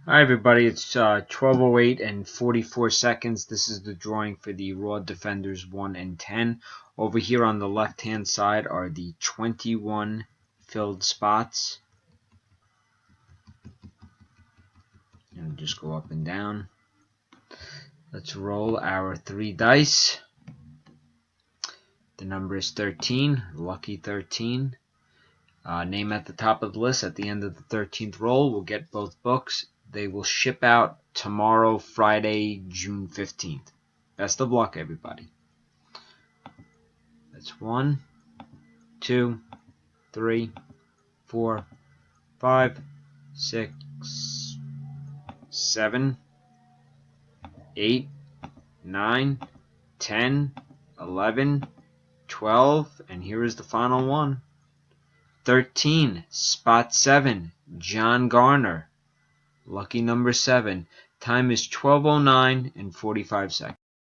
Hi everybody, it's 12:08 and 44 seconds. This is the drawing for the Raw Defenders 1 and 10. Over here on the left hand side are the 21 filled spots. And just go up and down. Let's roll our 3 dice. The number is 13, lucky 13. Name at the top of the list. At the end of the 13th roll, we'll get both books. They will ship out tomorrow, Friday, June 15th. Best of luck, everybody. That's 1, 2, 3, 4, 5, 6, 7, 8, 9, 10, 11, 12, and here is the final one. 13, spot 7, John Garner. Lucky number 7. Time is 12:09 and 45 seconds.